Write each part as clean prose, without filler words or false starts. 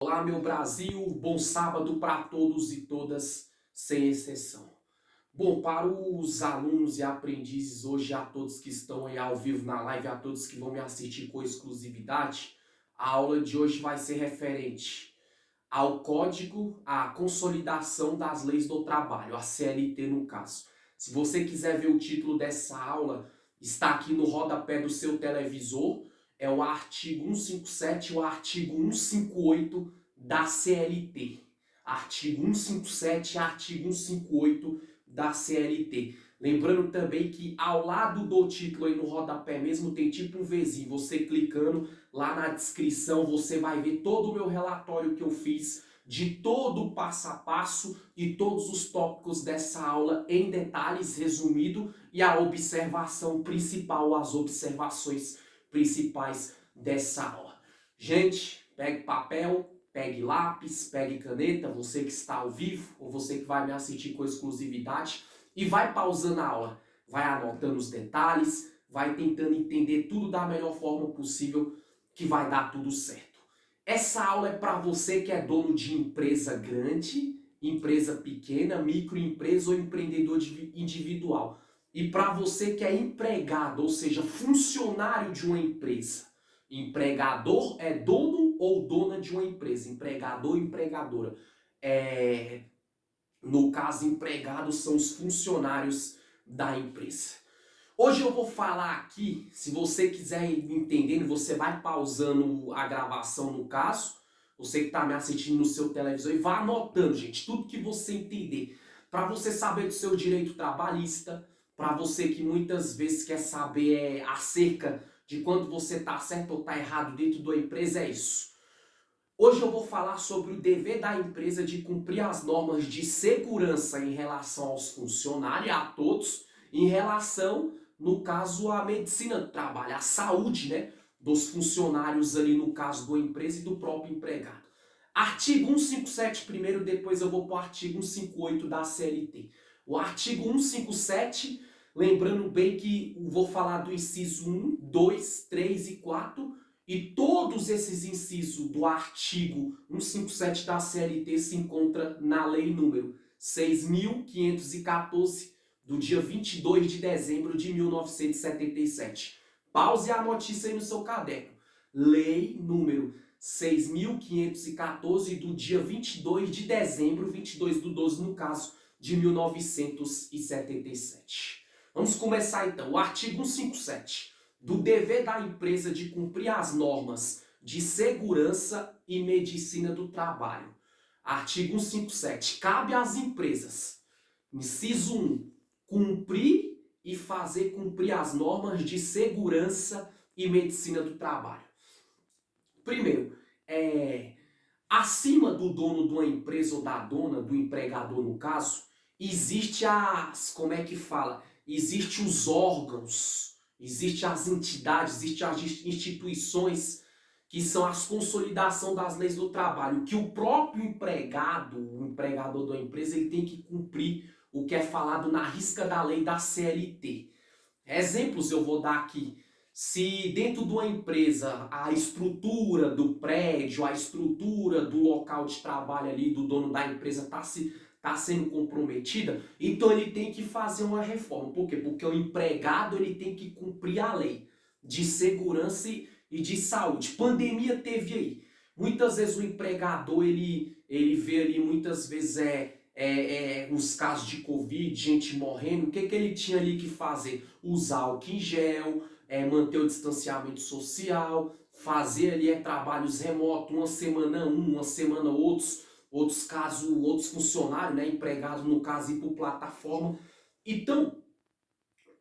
Olá, meu Brasil, bom sábado para todos e todas, sem exceção. Bom, para os alunos e aprendizes hoje, a todos que estão aí ao vivo na live, a todos que vão me assistir com exclusividade, a aula de hoje vai ser referente ao Código, à Consolidação das Leis do Trabalho, a CLT no caso. Se você quiser ver o título dessa aula, está aqui no rodapé do seu televisor, é o artigo 157 e o artigo 158 da CLT. Artigo 157 e artigo 158 da CLT. Lembrando também que ao lado do título aí no rodapé mesmo tem tipo um Vzinho. Você clicando lá na descrição você vai ver todo o meu relatório que eu fiz de todo o passo a passo e todos os tópicos dessa aula em detalhes resumido e a observação principal, as observações principais dessa aula. Gente, pegue papel, pegue lápis, pegue caneta, você que está ao vivo ou você que vai me assistir com exclusividade e vai pausando a aula, vai anotando os detalhes, vai tentando entender tudo da melhor forma possível que vai dar tudo certo. Essa aula é para você que é dono de empresa grande, empresa pequena, microempresa ou empreendedor individual. E para você que é empregado, ou seja, funcionário de uma empresa. Empregador é dono ou dona de uma empresa. Empregador ou empregadora. No caso, empregados são os funcionários da empresa. Hoje eu vou falar aqui, se você quiser ir entendendo, você vai pausando a gravação no caso, você que está me assistindo no seu televisor, e vai anotando, gente, tudo que você entender. Para você saber do seu direito trabalhista, para você que muitas vezes quer saber acerca de quando você está certo ou está errado dentro da empresa, é isso. Hoje eu vou falar sobre o dever da empresa de cumprir as normas de segurança em relação aos funcionários e a todos, em relação, no caso, à medicina do trabalho, à saúde, né, dos funcionários ali no caso da empresa e do próprio empregado. Artigo 157 primeiro, depois eu vou para o artigo 158 da CLT. O artigo 157, lembrando bem que vou falar do inciso 1, 2, 3 e 4, e todos esses incisos do artigo 157 da CLT se encontram na lei número 6.514, do dia 22 de dezembro de 1977. Pause a notícia aí no seu caderno. Lei número 6.514 do dia 22 de dezembro, 22 do 12 no caso, de 1977. Vamos começar então. O artigo 157. Do dever da empresa de cumprir as normas de segurança e medicina do trabalho. Artigo 157. Cabe às empresas, inciso 1, cumprir e fazer cumprir as normas de segurança e medicina do trabalho. Primeiro, acima do dono de uma empresa ou da dona, do empregador no caso, existe como é que fala? Existe os órgãos, existe as entidades, existe as instituições que são as consolidação das leis do trabalho, que o próprio empregado, o empregador da empresa, ele tem que cumprir o que é falado na risca da lei da CLT. Exemplos eu vou dar aqui. Se dentro de uma empresa a estrutura do prédio, a estrutura do local de trabalho ali do dono da empresa está sendo comprometida, então ele tem que fazer uma reforma. Por quê? Porque o empregado ele tem que cumprir a lei de segurança e de saúde. Pandemia teve aí. Muitas vezes o empregador ele vê ali muitas vezes os casos de Covid, gente morrendo. O que ele tinha ali que fazer? Usar álcool em gel, manter o distanciamento social, fazer ali trabalhos remotos, uma semana uma semana outros casos, outros funcionários, né, empregados no caso, ir por plataforma. Então,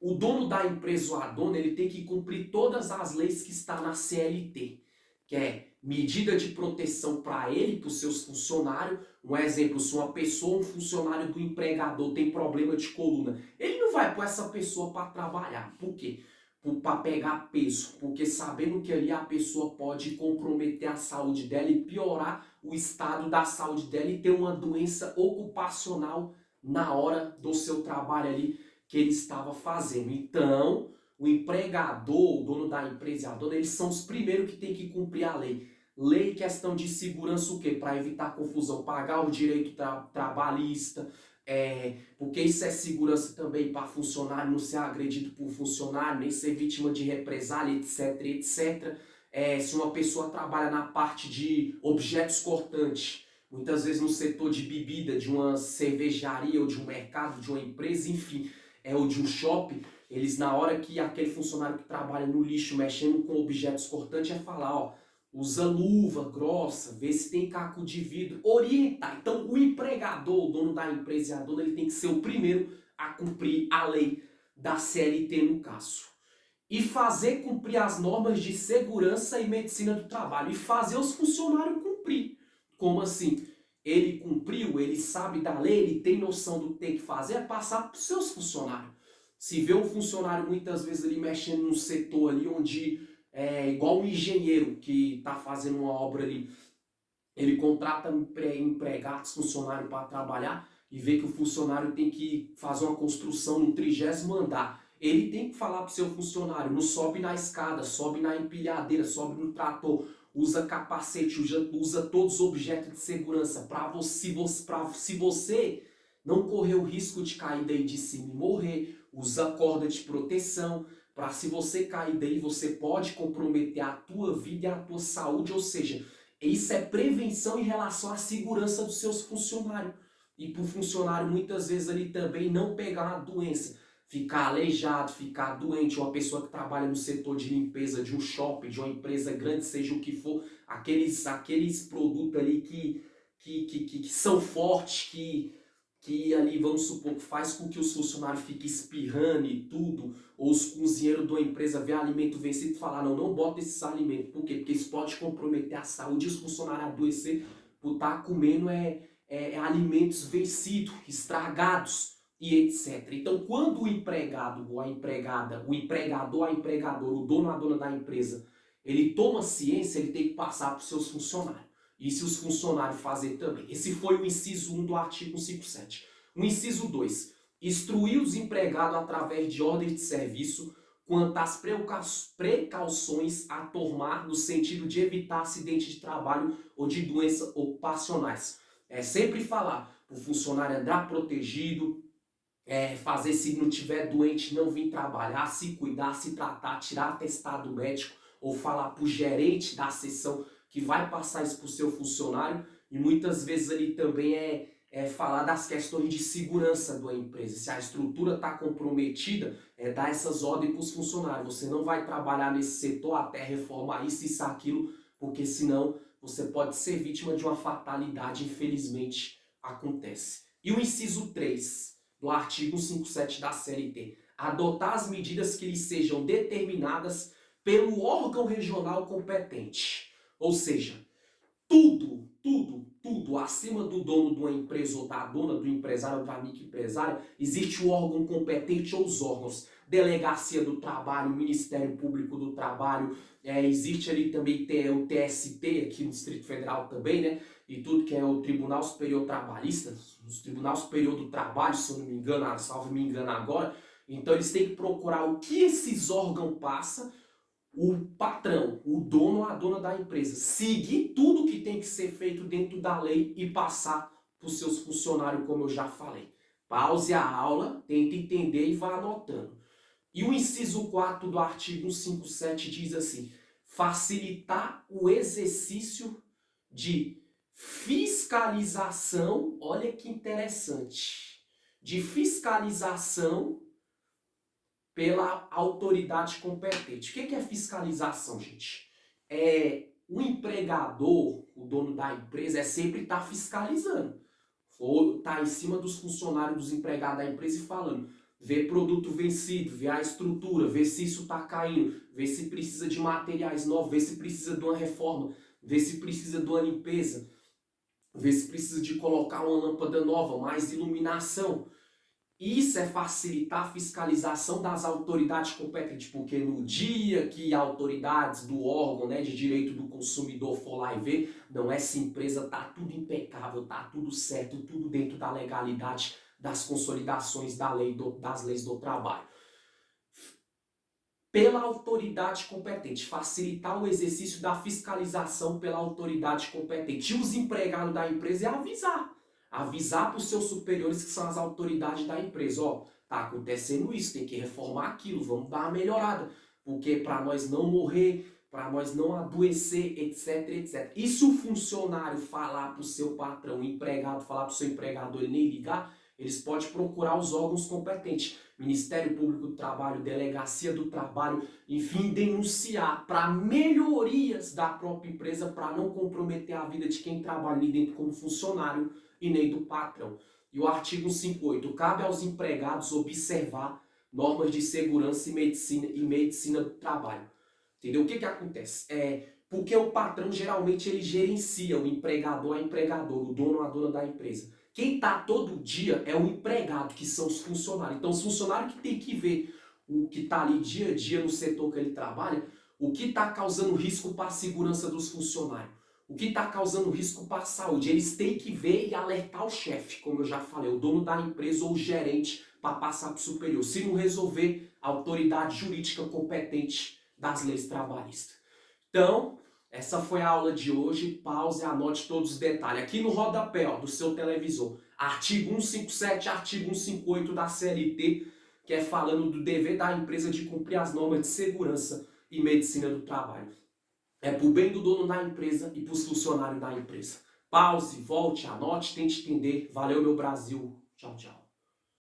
o dono da empresa ou a dona, ele tem que cumprir todas as leis que está na CLT, que é medida de proteção para ele, para os seus funcionários. Um exemplo, se uma pessoa, um funcionário do empregador tem problema de coluna, ele não vai pôr essa pessoa para trabalhar. Por quê? Para pegar peso, porque sabendo que ali a pessoa pode comprometer a saúde dela e piorar o estado da saúde dela e ter uma doença ocupacional na hora do seu trabalho ali que ele estava fazendo. Então, o empregador, o dono da empresa e a dona, eles são os primeiros que têm que cumprir a lei Lei, questão de segurança, o quê? Para evitar confusão, pagar o direito trabalhista, porque isso é segurança também para funcionário não ser agredido por funcionário, nem ser vítima de represália, etc, etc. Se uma pessoa trabalha na parte de objetos cortantes, muitas vezes no setor de bebida, de uma cervejaria ou de um mercado, de uma empresa, enfim, ou de um shopping, eles na hora que aquele funcionário que trabalha no lixo mexendo com objetos cortantes falar, ó, usa luva grossa, vê se tem caco de vidro, orientar. Então o empregador, o dono da empresa e a dona, ele tem que ser o primeiro a cumprir a lei da CLT no caso. E fazer cumprir as normas de segurança e medicina do trabalho. E fazer os funcionários cumprir. Como assim? Ele cumpriu, ele sabe da lei, ele tem noção do que tem que fazer, é passar para os seus funcionários. Se vê um funcionário muitas vezes ali mexendo num setor ali onde igual um engenheiro que está fazendo uma obra ali, ele contrata empregados, funcionários para trabalhar e vê que o funcionário tem que fazer uma construção no 30º andar. Ele tem que falar para o seu funcionário, não sobe na escada, sobe na empilhadeira, sobe no trator, usa capacete, usa todos os objetos de segurança para se você não correr o risco de cair daí de cima e morrer, usa corda de proteção, para se você cair daí você pode comprometer a tua vida e a tua saúde, ou seja, isso é prevenção em relação à segurança dos seus funcionários. E para o funcionário muitas vezes ali também não pegar uma doença, ficar aleijado, ficar doente, uma pessoa que trabalha no setor de limpeza de um shopping, de uma empresa grande, seja o que for, aqueles produtos ali que são fortes, que ali, vamos supor, que faz com que os funcionários fiquem espirrando e tudo, ou os cozinheiros de uma empresa vê alimento vencido e falar, não bota esses alimentos. Por quê? Porque isso pode comprometer a saúde e os funcionários adoecer por estar comendo alimentos vencidos, estragados e etc. Então, quando o empregado ou a empregada, o empregador, a empregadora, o dono ou a dona da empresa, ele toma ciência, ele tem que passar para os seus funcionários. E se os funcionários fazem também. Esse foi o inciso 1 do artigo 157. O inciso 2. Instruir os empregados através de ordens de serviço quanto às precauções a tomar no sentido de evitar acidente de trabalho ou de doenças ocupacionais. Sempre falar para o funcionário andar protegido, fazer se não tiver doente não vir trabalhar, se cuidar, se tratar, tirar atestado médico ou falar para o gerente da seção que vai passar isso para o seu funcionário, e muitas vezes ali também falar das questões de segurança da empresa. Se a estrutura está comprometida, dar essas ordens para os funcionários. Você não vai trabalhar nesse setor até reformar isso, aquilo, porque senão você pode ser vítima de uma fatalidade, infelizmente acontece. E o inciso 3 do artigo 157 da CLT, adotar as medidas que lhe sejam determinadas pelo órgão regional competente. Ou seja, tudo acima do dono de uma empresa ou da dona do empresário ou da microempresária, existe o órgão competente ou os órgãos. Delegacia do Trabalho, Ministério Público do Trabalho, existe ali também o TST aqui no Distrito Federal também, né? E tudo que é o Tribunal Superior Trabalhista, o Tribunal Superior do Trabalho, se eu não me engano, salvo me engano agora. Então eles têm que procurar o que esses órgãos passam, o patrão, o dono ou a dona da empresa, seguir tudo que tem que ser feito dentro da lei e passar para os seus funcionários, como eu já falei. Pause a aula, tente entender e vá anotando. E o inciso 4 do artigo 157 diz assim, facilitar o exercício de fiscalização, olha que interessante, de fiscalização pela autoridade competente. O que é fiscalização, gente? O empregador, o dono da empresa, sempre está fiscalizando. Ou está em cima dos funcionários, dos empregados da empresa e falando, vê produto vencido, vê a estrutura, vê se isso está caindo, vê se precisa de materiais novos, vê se precisa de uma reforma, vê se precisa de uma limpeza, vê se precisa de colocar uma lâmpada nova, mais iluminação. Isso é facilitar a fiscalização das autoridades competentes, porque no dia que autoridades do órgão, de direito do consumidor for lá e ver, não, essa empresa está tudo impecável, está tudo certo, tudo dentro da legalidade das consolidações das leis do trabalho. pela autoridade competente, facilitar o exercício da fiscalização pela autoridade competente. E os empregados da empresa é avisar para os seus superiores, que são as autoridades da empresa, ó, tá acontecendo isso, tem que reformar aquilo, vamos dar uma melhorada, porque para nós não morrer, para nós não adoecer, etc, etc. E se o funcionário falar para o seu patrão, o empregado falar para o seu empregador, ele nem ligar, eles podem procurar os órgãos competentes, Ministério Público do Trabalho, Delegacia do Trabalho, enfim, denunciar para melhorias da própria empresa, para não comprometer a vida de quem trabalha ali dentro como funcionário e nem do patrão. E o artigo 158, cabe aos empregados observar normas de segurança e medicina do trabalho. Entendeu? O que acontece? Porque o patrão geralmente ele gerencia o empregador a empregador, o dono a dona da empresa. Quem está todo dia é o empregado, que são os funcionários. Então, os funcionários que tem que ver o que está ali dia a dia no setor que ele trabalha, o que está causando risco para a segurança dos funcionários, o que está causando risco para a saúde. Eles têm que ver e alertar o chefe, como eu já falei, o dono da empresa ou o gerente, para passar para o superior. Se não resolver, a autoridade jurídica competente das leis trabalhistas. Então, essa foi a aula de hoje. Pause e anote todos os detalhes. Aqui no rodapé, ó, do seu televisor, artigo 157, artigo 158 da CLT, que é falando do dever da empresa de cumprir as normas de segurança e medicina do trabalho. É pro bem do dono da empresa e pros funcionários da empresa. Pause, volte, anote, tente entender. Valeu, meu Brasil. Tchau, tchau.